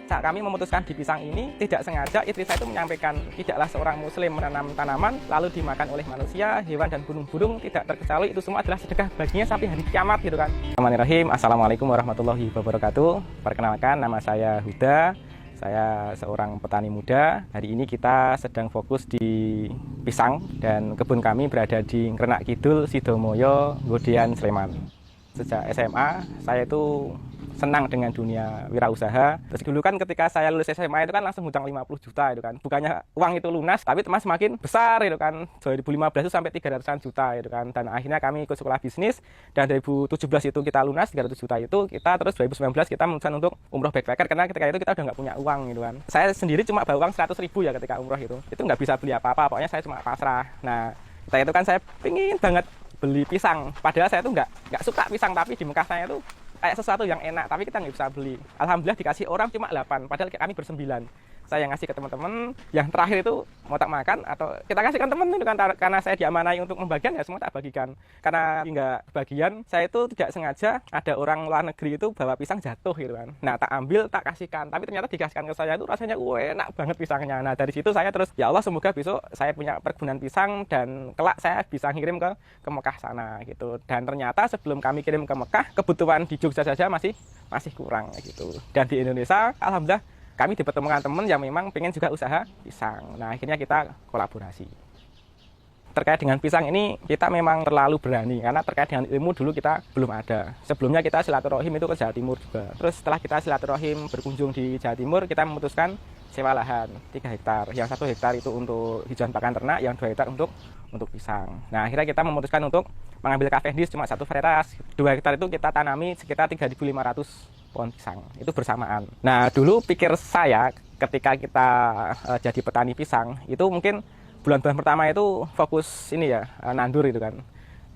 Saat kami memutuskan di pisang ini, tidak sengaja istri saya itu menyampaikan, tidaklah seorang muslim menanam tanaman lalu dimakan oleh manusia, hewan dan burung-burung, tidak terkecuali itu semua adalah sedekah baginya sampai hari kiamat gitu kan. Bismillahirrahmanirrahim. Assalamualaikum warahmatullahi wabarakatuh. Perkenalkan, nama saya Huda. Saya seorang petani muda. Hari ini kita sedang fokus di pisang dan kebun kami berada di Ngrenak Kidul, Sidomoyo, Nggodean, Sleman. Sejak SMA, saya itu senang dengan dunia wirausaha. Terus dulu kan ketika saya lulus SMA itu kan langsung hutang 50 juta itu kan. Bukannya uang itu lunas, tapi teman semakin besar itu kan. 2015 itu sampai 300-an juta itu kan. Dan akhirnya kami ikut sekolah bisnis dan 2017 itu kita lunas 300 juta itu. Kita terus 2019 kita memutuskan untuk umroh backpacker karena ketika itu kita udah nggak punya uang gitu kan. Saya sendiri cuma bawa uang 100.000 ya ketika umroh itu. Itu nggak bisa beli apa-apa, pokoknya saya cuma pasrah. Nah, ketika itu kan saya pingin banget beli pisang. Padahal saya tuh nggak suka pisang, tapi di Mekah saya tuh kayak sesuatu yang enak, tapi kita nggak bisa beli. Alhamdulillah dikasih orang cuma 8, padahal kami bersembilan. Saya yang ngasih ke teman-teman, yang terakhir itu mau tak makan atau kita kasihkan teman itu kan, karena saya diamanai untuk membagikan ya semua tak bagikan. Karena nggak bagian, saya itu tidak sengaja ada orang luar negeri itu bawa pisang jatuh gitu kan. Nah tak ambil, tak kasihkan, tapi ternyata dikasihkan ke saya itu rasanya enak banget pisangnya. Nah dari situ saya terus ya Allah semoga besok saya punya perkebunan pisang dan kelak saya bisa ngirim ke Mekah sana gitu. Dan ternyata sebelum kami kirim ke Mekah, kebutuhan di Jogja saja masih kurang gitu. Dan di Indonesia alhamdulillah kami dipertemukan teman yang memang pengen juga usaha pisang. Nah, akhirnya kita kolaborasi. Terkait dengan pisang ini, kita memang terlalu berani. Karena terkait dengan ilmu dulu kita belum ada. Sebelumnya kita silaturahim itu ke Jawa Timur juga. Terus setelah kita silaturahim berkunjung di Jawa Timur, kita memutuskan sewa lahan 3 hektar. Yang 1 hektar itu untuk hijauan pakan ternak, yang 2 hektar untuk pisang. Nah, akhirnya kita memutuskan untuk mengambil Cavendish cuma 1 varietas. 2 hektar itu kita tanami sekitar 3.500 pohon pisang itu bersamaan. Nah dulu pikir saya ketika kita jadi petani pisang itu mungkin bulan-bulan pertama itu fokus ini ya nandur itu kan.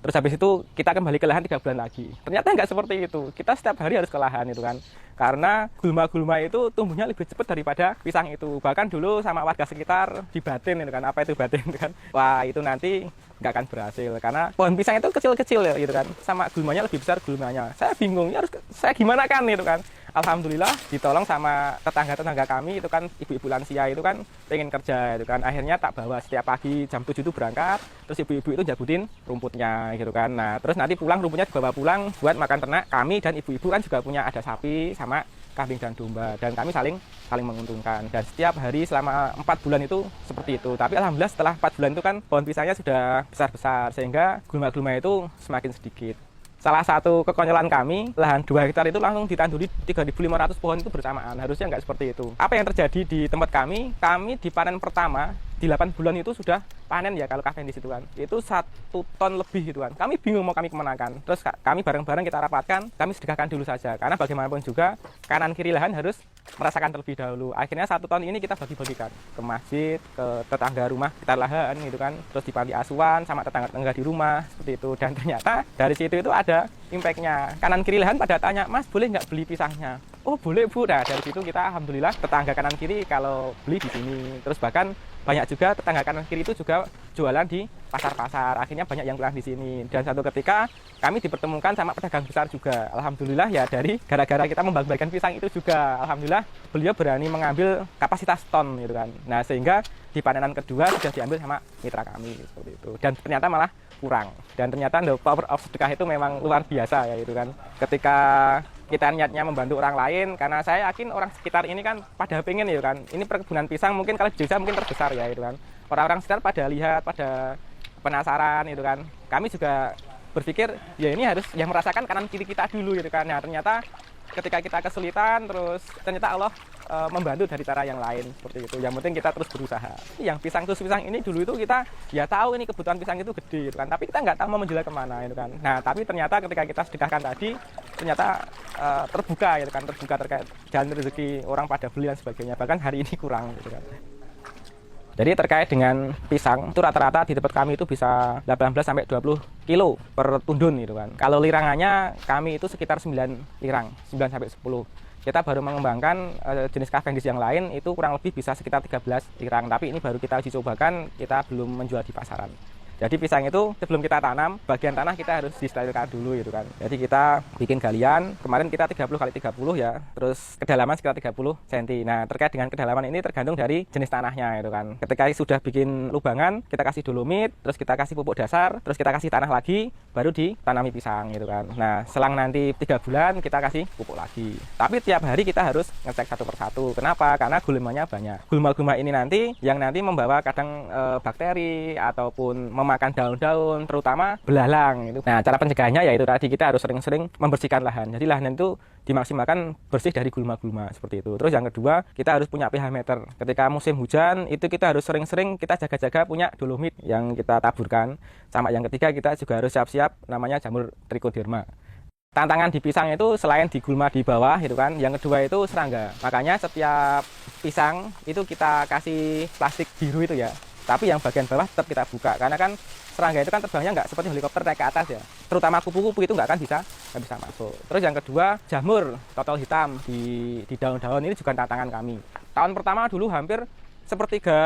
Terus habis itu kita kembali ke lahan 3 bulan lagi. Ternyata nggak seperti itu. Kita setiap hari harus ke lahan itu kan. Karena gulma-gulma itu tumbuhnya lebih cepat daripada pisang itu. Bahkan dulu sama warga sekitar dibatin itu kan. Apa itu batin itu kan? Wah itu nanti nggak akan berhasil karena pohon pisang itu kecil-kecil ya gitu kan. Sama gulmanya lebih besar gulmanya. Saya bingung ya harus saya gimana kan itu kan. Alhamdulillah ditolong sama tetangga-tetangga kami itu kan ibu-ibu lansia itu kan pengen kerja itu kan. Akhirnya tak bawa setiap pagi jam 7 itu berangkat. Terus ibu-ibu itu jabutin rumputnya gitu kan. Nah terus nanti pulang rumputnya dibawa pulang buat makan ternak. Kami dan ibu-ibu kan juga punya ada sapi sama kambing dan domba dan kami saling menguntungkan. Dan setiap hari selama 4 bulan itu seperti itu. Tapi alhamdulillah setelah 4 bulan itu kan pohon pisangnya sudah besar-besar sehingga gulma-gulma itu semakin sedikit. Salah satu kekonyolan kami, lahan 2 hektar itu langsung ditanduri 3.500 pohon itu bersamaan. Harusnya nggak seperti itu. Apa yang terjadi di tempat kami di panen pertama, di 8 bulan itu sudah panen ya kalau Cavendish itu kan. Itu 1 ton lebih gitu kan. Kami bingung mau kami kemanakan. Terus kami bareng-bareng kita rapatkan, kami sedekahkan dulu saja. Karena bagaimanapun juga kanan kiri lahan harus merasakan terlebih dahulu. Akhirnya 1 ton ini kita bagi-bagikan ke masjid, ke tetangga rumah kita lahan gitu kan. Terus di panti asuhan sama tetangga-tetangga di rumah seperti itu. Dan ternyata dari situ itu ada impact-nya. Kanan kiri lahan pada tanya, "Mas, boleh nggak beli pisangnya?" "Oh, boleh, Bu." Nah, dari situ kita alhamdulillah tetangga kanan kiri kalau beli di sini. Terus bahkan banyak juga tetangga kanan kiri itu juga jualan di pasar-pasar. Akhirnya banyak yang pulang di sini. Dan satu ketika kami dipertemukan sama pedagang besar juga. Alhamdulillah ya dari gara-gara kita membagi-bagikan pisang itu juga alhamdulillah beliau berani mengambil kapasitas ton gitu kan. Nah, sehingga di panenan kedua sudah diambil sama mitra kami seperti itu. Dan ternyata malah kurang. Dan ternyata the power of sedekah itu memang luar biasa ya itu kan. Ketika kita niatnya membantu orang lain, karena saya yakin orang sekitar ini kan pada pengen ya kan. Ini perkebunan pisang mungkin kalau di Jogja mungkin terbesar ya itu kan. Orang-orang sekitar pada lihat, pada penasaran itu kan. Kami juga berpikir ya ini harus yang merasakan kanan kiri kita dulu gitu kan. Nah ternyata ketika kita kesulitan terus ternyata Allah membantu dari cara yang lain seperti itu. Yang penting kita terus berusaha. Yang pisang ini dulu itu kita ya tahu ini kebutuhan pisang itu gede gitu kan. Tapi kita nggak tahu mau menjual kemana itu kan. Nah tapi ternyata ketika kita sedekahkan tadi ternyata terbuka gitu kan, terbuka terkait jalan rezeki orang pada beli dan sebagainya. Bahkan hari ini kurang gitu kan. Jadi terkait dengan pisang itu rata-rata di tempat kami itu bisa 18 sampai 20 kilo per tundun gitu kan. Kalau lirangannya kami itu sekitar 9 lirang, 9 sampai 10. Kita baru mengembangkan jenis Cavendish yang lain itu kurang lebih bisa sekitar 13 lirang. Tapi ini baru kita uji cobakan, kita belum menjual di pasaran. Jadi pisang itu sebelum kita tanam, bagian tanah kita harus disterilkan dulu gitu kan. Jadi kita bikin galian, kemarin kita 30 kali 30 ya, terus kedalaman sekitar 30 cm. Nah, terkait dengan kedalaman ini tergantung dari jenis tanahnya gitu kan. Ketika sudah bikin lubangan, kita kasih dolomit, terus kita kasih pupuk dasar, terus kita kasih tanah lagi, baru ditanami pisang gitu kan. Nah, selang nanti 3 bulan kita kasih pupuk lagi. Tapi tiap hari kita harus ngecek satu persatu. Kenapa? Karena gulmanya banyak. Gulma-gulma ini nanti yang nanti membawa kadang bakteri ataupun makan daun-daun, terutama belalang itu. Nah, cara pencegahannya yaitu tadi kita harus sering-sering membersihkan lahan. Jadi lahan itu dimaksimalkan bersih dari gulma-gulma seperti itu. Terus yang kedua, kita harus punya pH meter. Ketika musim hujan itu kita harus sering-sering kita jaga-jaga punya dolomit yang kita taburkan. Sama yang ketiga, kita juga harus siap-siap namanya jamur trichoderma. Tantangan di pisang itu selain di gulma di bawah gitu kan, yang kedua itu serangga. Makanya setiap pisang itu kita kasih plastik biru itu ya. Tapi yang bagian bawah tetap kita buka, karena kan serangga itu kan terbangnya nggak seperti helikopter naik ke atas ya. Terutama kupu-kupu itu nggak bisa masuk. Terus yang kedua, jamur totol hitam di daun-daun ini juga tantangan kami. Tahun pertama dulu hampir sepertiga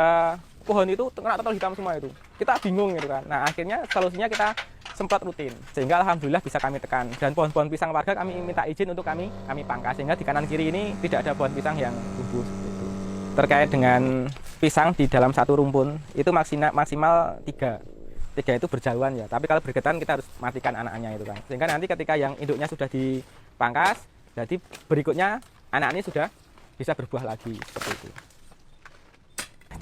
pohon itu kena totol hitam semua itu. Kita bingung gitu kan. Nah, akhirnya solusinya kita semprot rutin. Sehingga alhamdulillah bisa kami tekan. Dan pohon-pohon pisang warga kami minta izin untuk kami pangkas, sehingga di kanan kiri ini tidak ada pohon pisang yang tumbuh seperti itu. Terkait dengan pisang di dalam satu rumpun itu maksimal 3 itu berjauhan ya, tapi kalau bergetan kita harus matikan anak-anaknya itu kan, sehingga nanti ketika yang induknya sudah dipangkas, jadi berikutnya anak ini sudah bisa berbuah lagi seperti itu.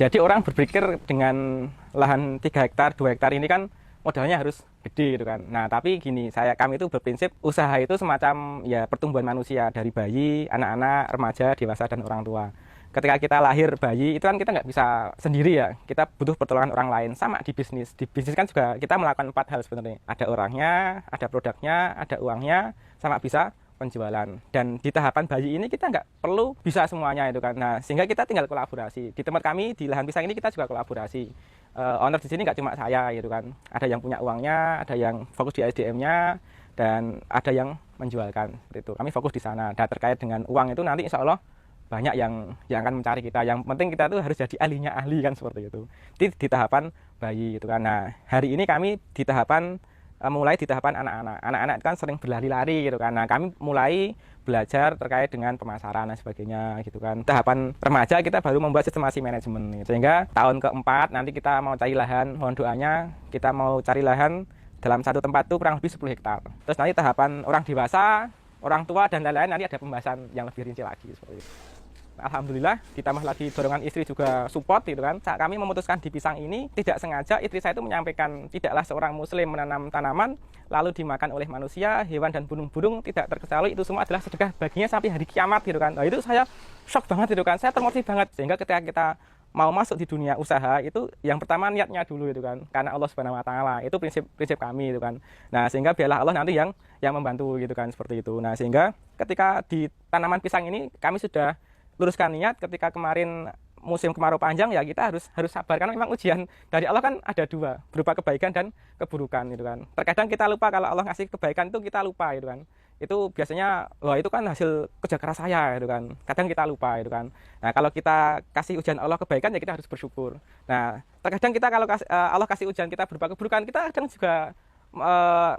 Jadi orang berpikir dengan lahan 3 hektar 2 hektar ini kan modalnya harus gede gitu kan. Nah, tapi gini, kami itu berprinsip usaha itu semacam ya pertumbuhan manusia dari bayi, anak-anak, remaja, dewasa, dan orang tua. Ketika kita lahir bayi itu kan kita nggak bisa sendiri ya, kita butuh pertolongan orang lain. Sama di bisnis kan juga kita melakukan 4 hal sebenarnya. Ada orangnya, ada produknya, ada uangnya, sama bisa penjualan. Dan di tahapan bayi ini kita nggak perlu bisa semuanya itu kan. Nah, sehingga kita tinggal kolaborasi. Di tempat kami di lahan pisang ini kita juga kolaborasi. Owner di sini nggak cuma saya gitu kan. Ada yang punya uangnya, ada yang fokus di SDM-nya, dan ada yang menjualkan. Itu kami fokus di sana. Dan terkait dengan uang itu nanti insya Allah banyak yang akan mencari kita. Yang penting kita tuh harus jadi ahlinya ahli kan seperti itu. Di tahapan bayi itu kan. Nah, hari ini kami di tahapan mulai di tahapan anak-anak. Anak-anak itu kan sering berlari-lari gitu kan. Nah, kami mulai belajar terkait dengan pemasaran dan sebagainya gitu kan. Tahapan remaja kita baru membuat sistemasi manajemen. Sehingga tahun keempat nanti kita mau cari lahan, mohon doanya kita mau cari lahan dalam satu tempat itu kurang lebih 10 hektar. Terus nanti tahapan orang dewasa, orang tua, dan lain-lain nanti ada pembahasan yang lebih rinci lagi seperti itu. Alhamdulillah ditambah lagi dorongan istri juga support gitu kan. Saat kami memutuskan di pisang ini, tidak sengaja istri saya itu menyampaikan tidaklah seorang muslim menanam tanaman lalu dimakan oleh manusia, hewan, dan burung-burung, tidak terkecuali itu semua adalah sedekah baginya sampai hari kiamat gitu kan. Nah, itu saya shock banget gitu kan, saya termotivasi banget. Sehingga ketika kita mau masuk di dunia usaha itu yang pertama niatnya dulu itu kan, karena Allah Subhanahu wa taala. Itu prinsip kami itu kan. Nah, sehingga biarlah Allah nanti yang membantu gitu kan seperti itu. Nah, sehingga ketika di tanaman pisang ini kami sudah luruskan niat. Ketika kemarin musim kemarau panjang ya kita harus sabar, karena memang ujian dari Allah kan ada 2, berupa kebaikan dan keburukan gitu kan. Terkadang kita lupa kalau Allah ngasih kebaikan itu kita lupa gitu kan. Itu biasanya wah itu kan hasil kerja keras saya gitu kan. Kadang kita lupa gitu kan. Nah, kalau kita kasih ujian Allah kebaikan ya kita harus bersyukur. Nah, terkadang kita kalau Allah kasih ujian kita berupa keburukan, kita kadang juga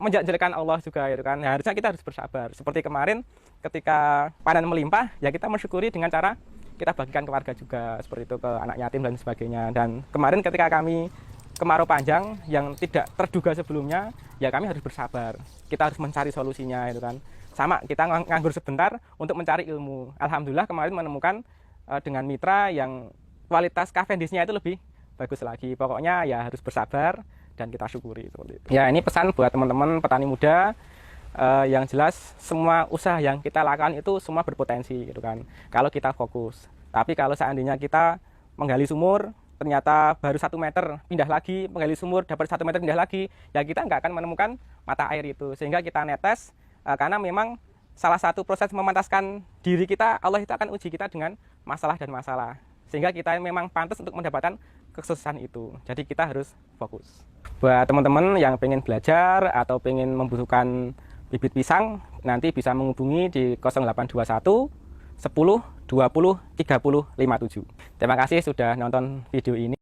menjelekkan Allah juga gitu kan. Nah, harusnya kita harus bersabar. Seperti kemarin ketika panen melimpah ya kita mensyukuri dengan cara kita bagikan ke warga juga seperti itu, ke anak yatim dan sebagainya. Dan kemarin ketika kami kemarau panjang yang tidak terduga sebelumnya ya kami harus bersabar, kita harus mencari solusinya itu kan. Sama kita nganggur sebentar untuk mencari ilmu. Alhamdulillah kemarin menemukan dengan mitra yang kualitas Cavendishnya itu lebih bagus lagi. Pokoknya ya harus bersabar dan kita syukuri seperti itu. Ya, ini pesan buat teman-teman petani muda. Yang jelas semua usaha yang kita lakukan itu semua berpotensi gitu kan, kalau kita fokus. Tapi kalau seandainya kita menggali sumur ternyata baru 1 meter pindah lagi, menggali sumur dapat 1 meter pindah lagi, ya kita nggak akan menemukan mata air itu. Sehingga kita netes, karena memang salah satu proses memantaskan diri kita, Allah itu akan uji kita dengan masalah dan masalah, sehingga kita memang pantas untuk mendapatkan kesuksesan itu. Jadi kita harus fokus. Buat teman-teman yang pengen belajar atau pengen membutuhkan bibit pisang, nanti bisa menghubungi di 0821 10 20 30 57. Terima kasih sudah nonton video ini.